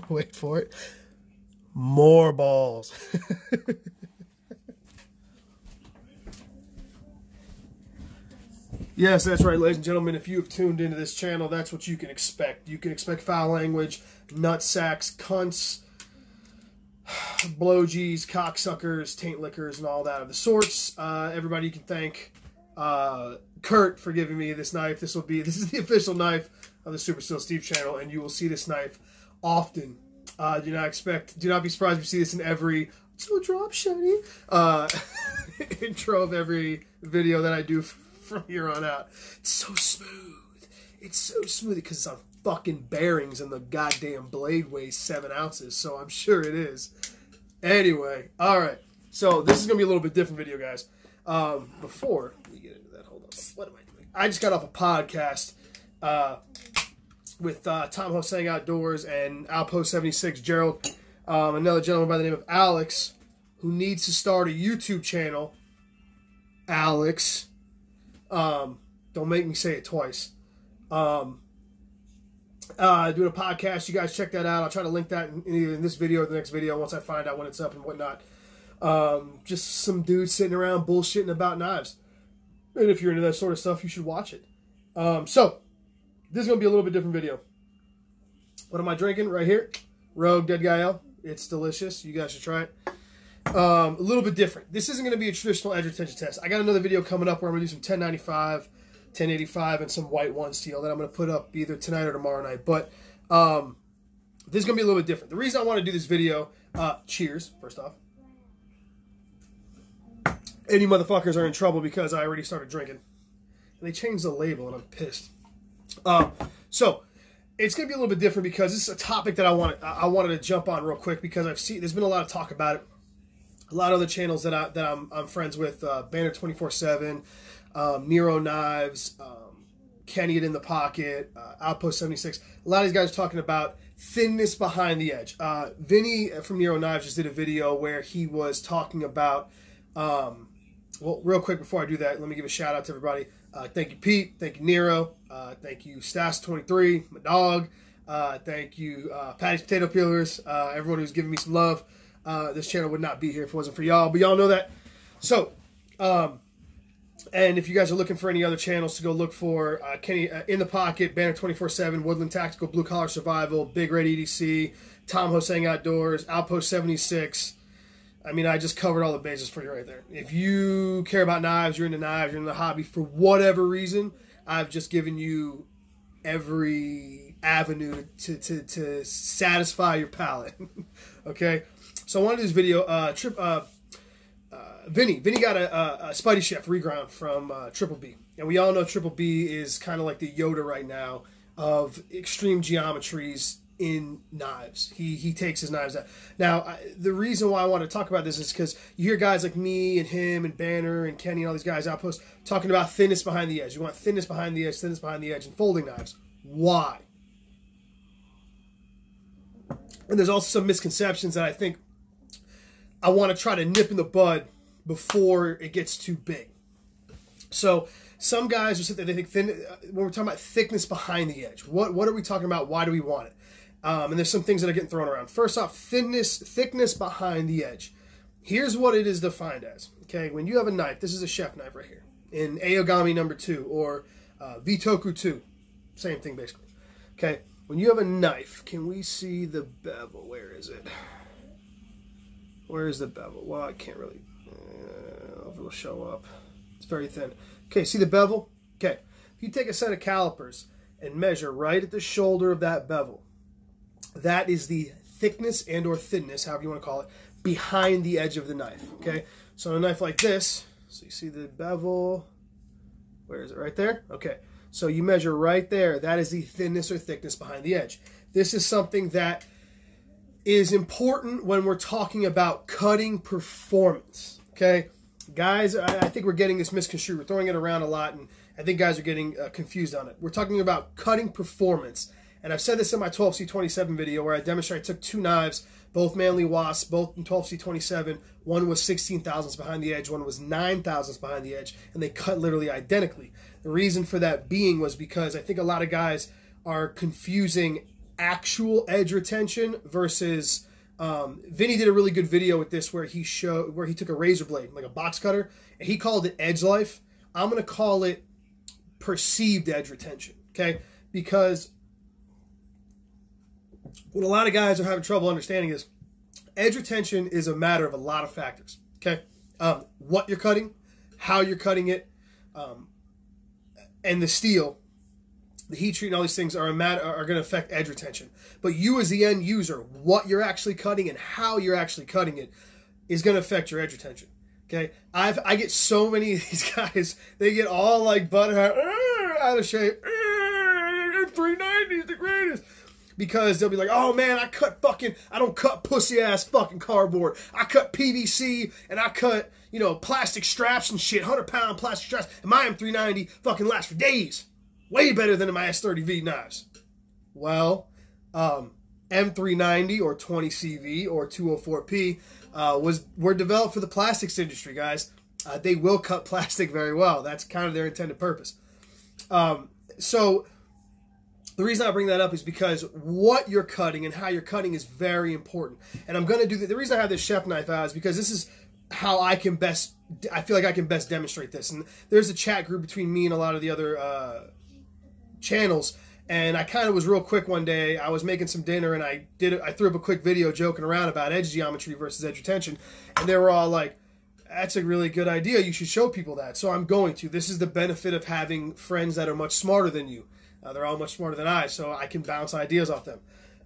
Wait for it. More balls. Yes, that's right, ladies and gentlemen. If you have tuned into this channel, that's what you can expect. You can expect foul language, nut sacks, cunts, blowgies, cocksuckers, taint lickers, and all that of the sorts. Everybody, you can thank Kurt for giving me this knife. This is the official knife of the Super Still Steve channel, and you will see this knife often. Do not be surprised if you see this in every drop shiny intro of every video that I do from here on out. It's so smooth. It's so smooth because it's on fucking bearings and the goddamn blade weighs 7 ounces, so I'm sure it is. Anyway, alright. So this is going to be a little bit different video, guys. Before we get into that, hold on. What am I doing? I just got off a podcast with Tom Hosang Outdoors and Outpost 76 Gerald, another gentleman by the name of Alex, who needs to start a YouTube channel. Alex. Don't make me say it twice. Doing a podcast. You guys check that out. I'll try to link that in either in this video or the next video once I find out when it's up and whatnot. Just some dudes sitting around bullshitting about knives. And if you're into that sort of stuff, you should watch it. So, this is going to be a little bit different video. What am I drinking? Right here. Rogue Dead Guy Ale. It's delicious. You guys should try it. A little bit different. This isn't going to be a traditional edge retention test. I got another video coming up where I'm going to do some 1095, 1085, and some white one steel that I'm going to put up either tonight or tomorrow night. But this is going to be a little bit different. The reason I want to do this video, cheers, first off. Any motherfuckers are in trouble because I already started drinking. And they changed the label and I'm pissed. So, it's going to be a little bit different because this is a topic that I wanted to jump on real quick because there's been a lot of talk about it. A lot of other channels that I'm friends with, Banner 24/7, Nero Knives, Kenny It in the Pocket, Outpost 76. A lot of these guys are talking about thinness behind the edge. Vinny from Nero Knives just did a video where he was talking about, well, real quick before I do that, let me give a shout out to everybody. Thank you, Pete. Thank you, Nero. Thank you, Stas23, my dog. Thank you, Patty's Potato Peelers, everyone who's giving me some love. This channel would not be here if it wasn't for y'all, but y'all know that. So, and if you guys are looking for any other channels to go look for, Kenny In the Pocket, Banner 24/7, Woodland Tactical, Blue Collar Survival, Big Red EDC, Tom Hosang Outdoors, Outpost 76. I mean, I just covered all the bases for you right there. If you care about knives, you're into knives, you're in the hobby for whatever reason, I've just given you every avenue to satisfy your palate. Okay? So I wanted to do this video. Vinny got a Spidey Chef reground from Triple B. And we all know Triple B is kind of like the Yoda right now of extreme geometries in knives. He takes his knives out. Now, the reason why I want to talk about this is because you hear guys like me and him and Banner and Kenny and all these guys Outpost talking about thinness behind the edge. You want thinness behind the edge, and folding knives. Why? And there's also some misconceptions that I think I want to try to nip in the bud before it gets too big. So some guys will sit there, they think when we're talking about thickness behind the edge, what are we talking about? Why do we want it? And there's some things that are getting thrown around. First off, thickness behind the edge. Here's what it is defined as. Okay, when you have a knife, this is a chef knife right here, in Aogami number 2 or Vitoku 2, same thing basically. Okay, when you have a knife, can we see the bevel? Where is it? Where is the bevel? Well, I can't really. If it'll show up. It's very thin. Okay, see the bevel? Okay, if you take a set of calipers and measure right at the shoulder of that bevel, that is the thickness and or thinness, however you want to call it, behind the edge of the knife. Okay, so a knife like this, so you see the bevel. Where is it? Right there? Okay, so you measure right there. That is the thinness or thickness behind the edge. This is something that is important when we're talking about cutting performance. Okay, guys, I think we're getting this misconstrued. We're throwing it around a lot, and I think guys are getting confused on it. We're talking about cutting performance, and I've said this in my 12C27 video where I demonstrate I took 2 knives, both Manly Wasps, both in 12C27. One was 16 thousandths behind the edge, one was 9 thousandths behind the edge, and they cut literally identically. The reason for that being was because I think a lot of guys are confusing actual edge retention versus Vinny did a really good video with this where he took a razor blade, like a box cutter, and he called it edge life. I'm going to call it perceived edge retention, okay? Because what a lot of guys are having trouble understanding is edge retention is a matter of a lot of factors, okay? What you're cutting, how you're cutting it, and the steel, the heat treat, and all these things are going to affect edge retention. But you as the end user, what you're actually cutting and how you're actually cutting it is going to affect your edge retention. Okay, I get so many of these guys, they get all like butthurt, out of shape, 390 is the greatest. Because they'll be like, oh man, I don't cut pussy ass fucking cardboard. I cut PVC and I cut, plastic straps and shit, 100-pound plastic straps. And my M390 fucking lasts for days. Way better than my S30V knives. Well, M390 or 20CV or 204P were developed for the plastics industry, guys. They will cut plastic very well. That's kind of their intended purpose. So the reason I bring that up is because what you're cutting and how you're cutting is very important. And I'm going to do the reason I have this chef knife out is because this is how I feel like I can best demonstrate this. And there's a chat group between me and a lot of the other channels. And I kind of was real quick one day. I was making some dinner and I threw up a quick video joking around about edge geometry versus edge retention. And they were all like, that's a really good idea. You should show people that. So I'm going to. This is the benefit of having friends that are much smarter than you. They're all much smarter than I, so I can bounce ideas off them.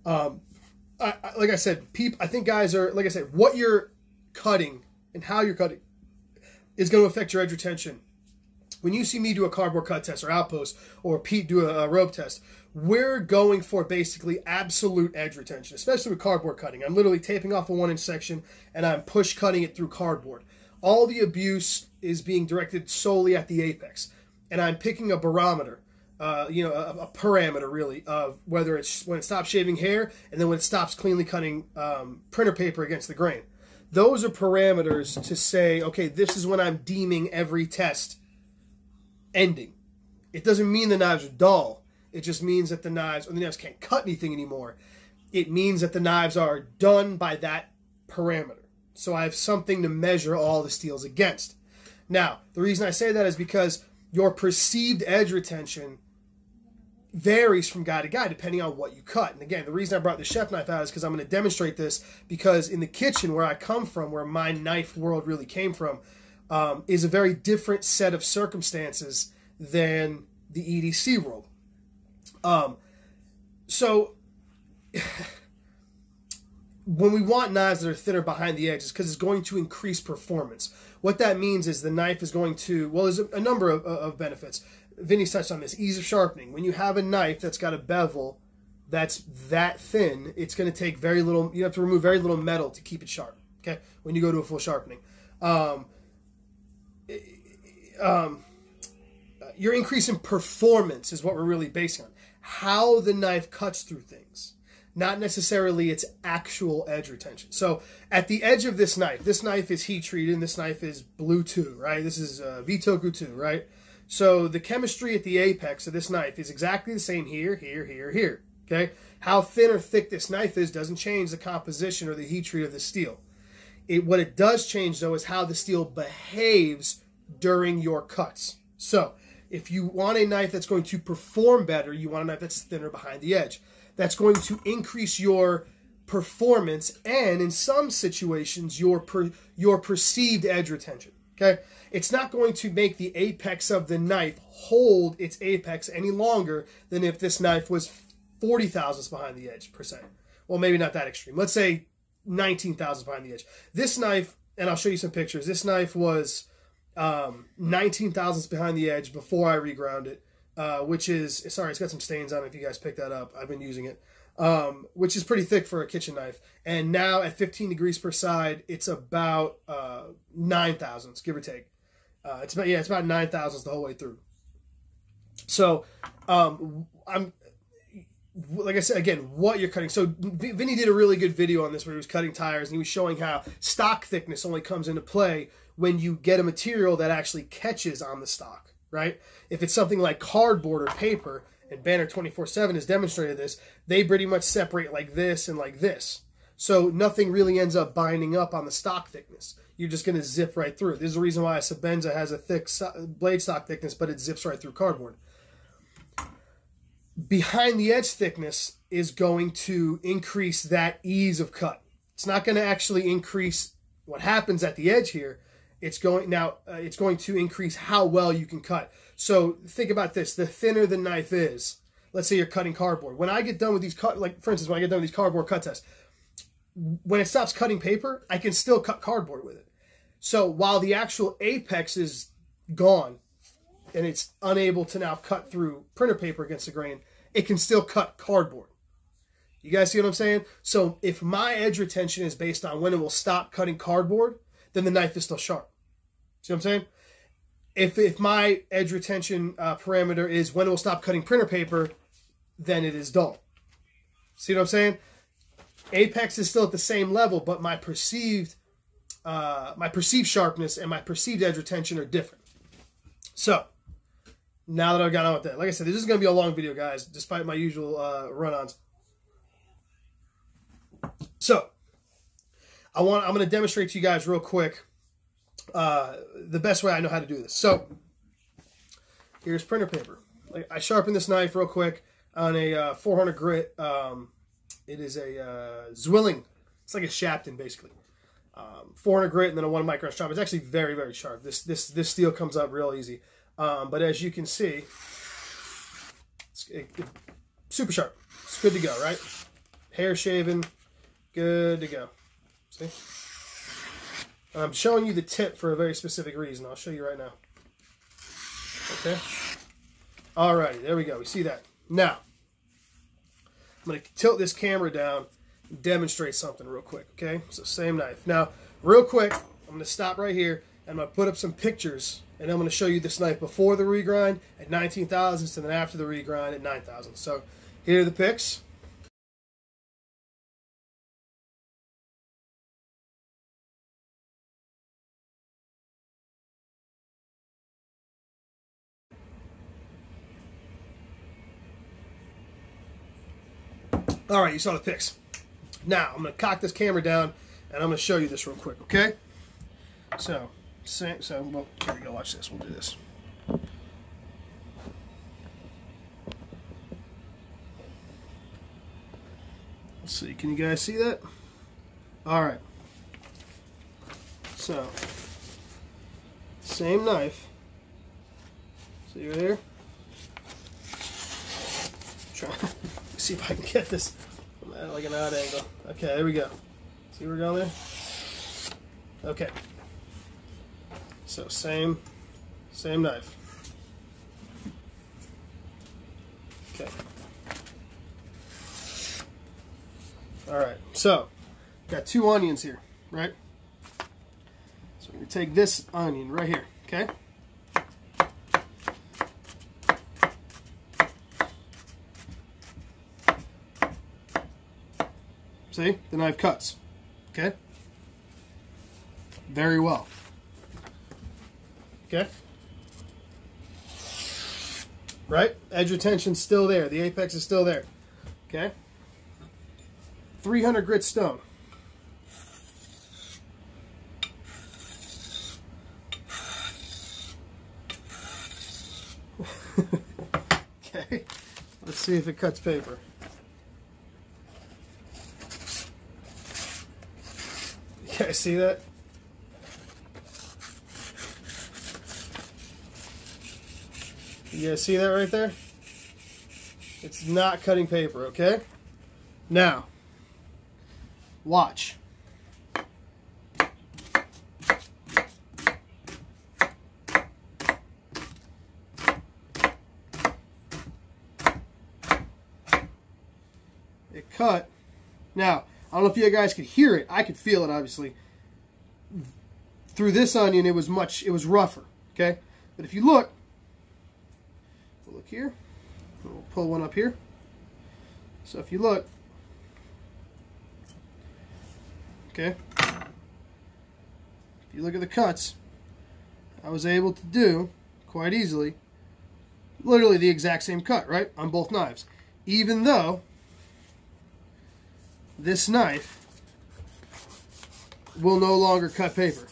Like I said, I think guys are, like I said, what you're cutting and how you're cutting is going to affect your edge retention. When you see me do a cardboard cut test or outpost, or Pete do a rope test, we're going for basically absolute edge retention, especially with cardboard cutting. I'm literally taping off a 1-inch section and I'm push cutting it through cardboard. All the abuse is being directed solely at the apex. And I'm picking a barometer. A parameter really of whether it's when it stops shaving hair and then when it stops cleanly cutting printer paper against the grain. Those are parameters to say, okay, this is when I'm deeming every test ending. It doesn't mean the knives are dull. It just means that the knives can't cut anything anymore. It means that the knives are done by that parameter. So I have something to measure all the steels against. Now, the reason I say that is because your perceived edge retention varies from guy to guy depending on what you cut. And again, the reason I brought the chef knife out is because I'm going to demonstrate this, because in the kitchen where I come from, where my knife world really came from, is a very different set of circumstances than the EDC world. So when we want knives that are thinner behind the edges, because it's going to increase performance. What that means is the knife is going to, well, there's a number of benefits. Vinny's touched on this. Ease of sharpening. When you have a knife that's got a bevel that's that thin, it's going to take very little, you have to remove very little metal to keep it sharp, okay, when you go to a full sharpening. Your increase in performance is what we're really basing on. How the knife cuts through things, not necessarily its actual edge retention. So at the edge of this knife is heat treated, and this knife is Blue 2, right? This is Vitoku 2, right? So the chemistry at the apex of this knife is exactly the same here, okay? How thin or thick this knife is doesn't change the composition or the heat treat of the steel. What it does change, though, is how the steel behaves during your cuts. So if you want a knife that's going to perform better, you want a knife that's thinner behind the edge. That's going to increase your performance and, in some situations, your perceived edge retention. Okay? It's not going to make the apex of the knife hold its apex any longer than if this knife was 40 thousandths behind the edge, per se. Well, maybe not that extreme. Let's say 19 thousandths behind the edge. This knife, and I'll show you some pictures, this knife was 19 thousandths behind the edge before I reground it. Which is, sorry, it's got some stains on it if you guys pick that up. I've been using it. Which is pretty thick for a kitchen knife. And now at 15 degrees per side, it's about 9 thousandths, give or take. It's about 9 thousandths the whole way through. So, like I said, again, what you're cutting. So Vinny did a really good video on this where he was cutting tires, and he was showing how stock thickness only comes into play when you get a material that actually catches on the stock. Right? If it's something like cardboard or paper, and Banner 24/7 has demonstrated this, they pretty much separate like this and like this. So nothing really ends up binding up on the stock thickness. You're just going to zip right through. This is the reason why a Sebenza has a thick blade stock thickness, but it zips right through cardboard. Behind the edge thickness is going to increase that ease of cut. It's not going to actually increase what happens at the edge here. It's going to increase how well you can cut. So think about this: the thinner the knife is, let's say you're cutting cardboard. When I get done with these like for instance, when I get done with these cardboard cut tests, when it stops cutting paper, I can still cut cardboard with it. So while the actual apex is gone and it's unable to now cut through printer paper against the grain, it can still cut cardboard. You guys see what I'm saying? So if my edge retention is based on when it will stop cutting cardboard, then the knife is still sharp. See what I'm saying? If my edge retention parameter is when it will stop cutting printer paper, then it is dull. See what I'm saying? Apex is still at the same level, but my perceived sharpness and my perceived edge retention are different. So now that I've got on with that, like I said, this is going to be a long video, guys, despite my usual run-ons. So I'm going to demonstrate to you guys real quick the best way I know how to do this. So here's printer paper. I sharpen this knife real quick on a 400 grit. It is a Zwilling. It's like a Shapton, basically. 400 grit and then a 1 micron sharp. It's actually very, very sharp. This steel comes up real easy. But as you can see, it's super sharp. It's good to go, right? Hair shaven, good to go. See? I'm showing you the tip for a very specific reason. I'll show you right now. Okay? Alrighty, there we go. We see that. Now, I'm going to tilt this camera down and demonstrate something real quick, okay? So same knife. Now, real quick, I'm going to stop right here and I'm going to put up some pictures and I'm going to show you this knife before the regrind at 19 thousandths and then after the regrind at 9 thousandths. So here are the pics. All right, you saw the pics. Now, I'm going to cock this camera down, and I'm going to show you this real quick, okay? Well, here we go. Watch this. We'll do this. Let's see. Can you guys see that? All right. So, same knife. See right here? Try. See if I can get this like an odd angle. Okay, there we go. See where we're going there? Okay. So same knife. Okay. All right. So got 2 onions here, right? So we're gonna take this onion right here. Okay. See? The knife cuts. Okay? Very well. Okay? Right? Edge retention's still there. The apex is still there. Okay? 300 grit stone. Okay? Let's see if it cuts paper. You guys see that? You guys see that right there? It's not cutting paper, okay? Now, watch. It cut. Now, I don't know if you guys could hear it. I could feel it, obviously. Through this onion, it was rougher, okay? But if you look, we'll look here. We'll pull one up here. So if you look, okay? If you look at the cuts, I was able to do, quite easily, literally the exact same cut, right, on both knives. Even though this knife will no longer cut paper.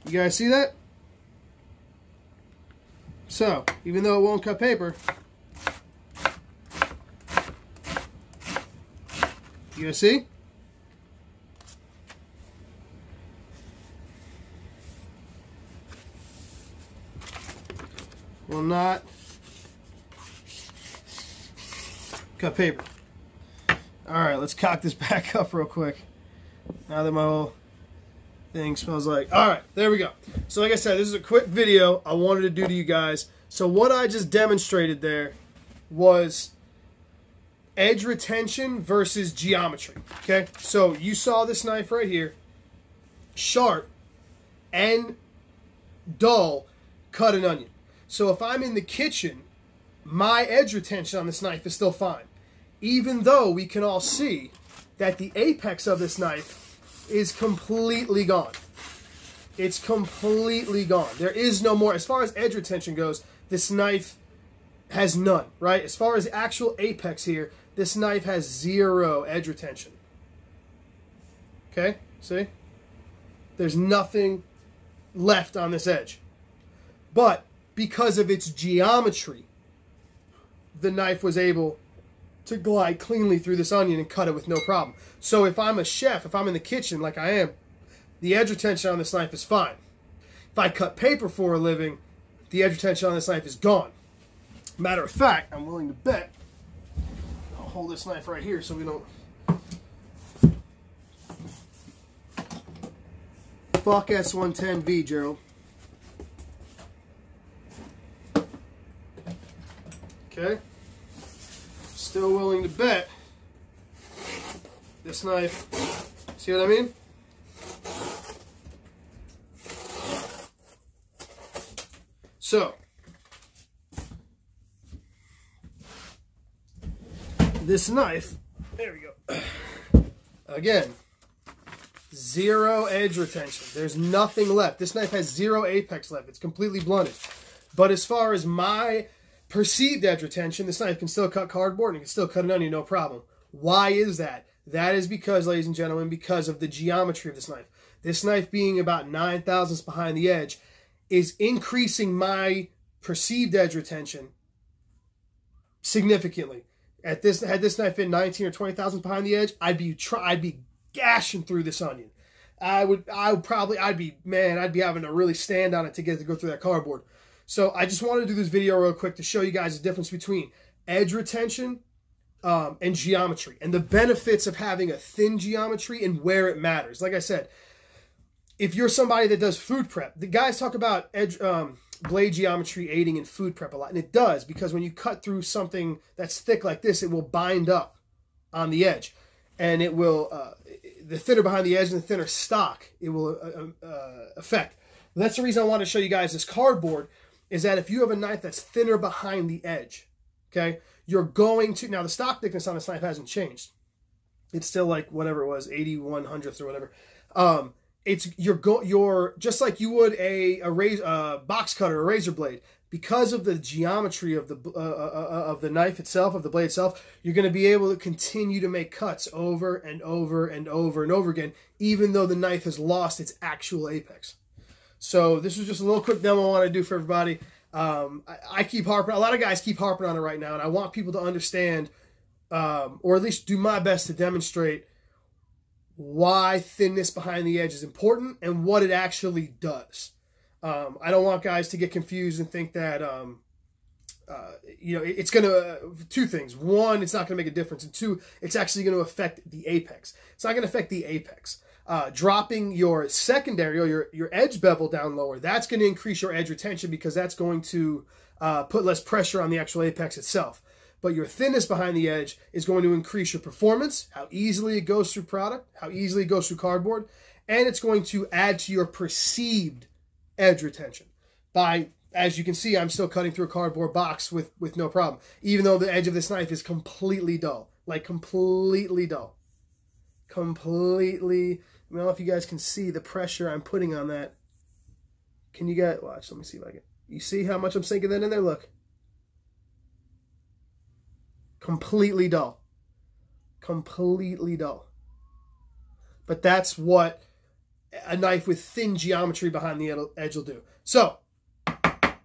You guys see that? So, even though it won't cut paper, you guys see? Will not cut paper. Alright, let's cock this back up real quick. Now that my whole thing smells like... Alright, there we go. So like I said, this is a quick video I wanted to do to you guys. So what I just demonstrated there was edge retention versus geometry. Okay, so you saw this knife right here, sharp and dull, cut an onion. So if I'm in the kitchen, my edge retention on this knife is still fine. Even though we can all see that the apex of this knife is completely gone. It's completely gone. There is no more. As far as edge retention goes, this knife has none, right? As far as the actual apex here, this knife has 0 edge retention. Okay, see? There's nothing left on this edge. But because of its geometry, the knife was able to glide cleanly through this onion and cut it with no problem. So if I'm a chef, if I'm in the kitchen like I am, the edge retention on this knife is fine. If I cut paper for a living, the edge retention on this knife is gone. Matter of fact, I'm willing to bet, I'll hold this knife right here so we don't... Fuck S110V, Gerald. Okay. Still willing to bet this knife, see what I mean? So, this knife, there we go. Again, 0 edge retention. There's nothing left. This knife has 0 apex left. It's completely blunted. But as far as my perceived edge retention, this knife can still cut cardboard and it can still cut an onion, no problem. Why is that? That is because, ladies and gentlemen, because of the geometry of this knife. This knife being about 9 thousandths behind the edge is increasing my perceived edge retention significantly. Had this knife been 19 or 20 thousandths behind the edge, I'd be gashing through this onion. I'd be having to really stand on it to go through that cardboard. So I just want to do this video real quick to show you guys the difference between edge retention and geometry, and the benefits of having a thin geometry and where it matters. Like I said, if you're somebody that does food prep, the guys talk about blade geometry aiding in food prep a lot, and it does, because when you cut through something that's thick like this, it will bind up on the edge, and it will, the thinner behind the edge and the thinner stock, it will affect. That's the reason I want to show you guys this cardboard, is that if you have a knife that's thinner behind the edge, okay, you're going to, now the stock thickness on this knife hasn't changed. It's still like whatever it was, 81/100th or whatever. You're just like you would a box cutter, a razor blade. Because of the geometry of the knife itself, of the blade itself, you're going to be able to continue to make cuts over and over and over and over again, even though the knife has lost its actual apex. So this is just a little quick demo I want to do for everybody. I keep harping, a lot of guys keep harping on it right now, and I want people to understand, or at least do my best to demonstrate why thinness behind the edge is important and what it actually does. I don't want guys to get confused and think that, you know, it's going to, two things. One, it's not going to make a difference. And two, it's actually going to affect the apex. It's not going to affect the apex. Dropping your secondary or your edge bevel down lower, that's going to increase your edge retention, because that's going to put less pressure on the actual apex itself. But your thinness behind the edge is going to increase your performance, how easily it goes through product, how easily it goes through cardboard, and it's going to add to your perceived edge retention. By, as you can see, I'm still cutting through a cardboard box with no problem, even though the edge of this knife is completely dull, like completely dull. Completely. I don't know if you guys can see the pressure I'm putting on that. Can you guys watch? Let me see if I can. You see how much I'm sinking that in there? Look. Completely dull. Completely dull. But that's what a knife with thin geometry behind the edge will do. So,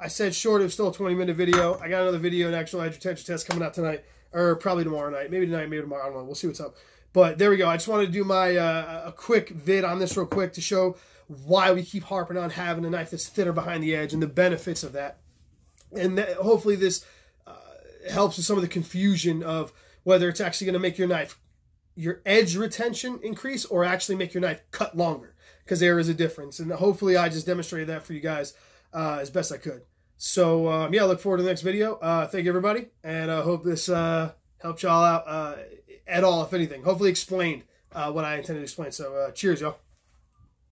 I said short, it was still a 20-minute video. I got another video, an actual edge retention test coming out tonight. Or probably tomorrow night. Maybe tonight, maybe tomorrow. I don't know. We'll see what's up. But there we go. I just wanted to do my a quick vid on this real quick to show why we keep harping on having a knife that's thinner behind the edge and the benefits of that. And hopefully this helps with some of the confusion of whether it's actually going to make your edge retention increase or actually make your knife cut longer, because there is a difference. And hopefully I just demonstrated that for you guys as best I could. So yeah, I look forward to the next video. Thank you, everybody, and I hope this helped y'all out at all, if anything. Hopefully explained what I intended to explain. So cheers, y'all.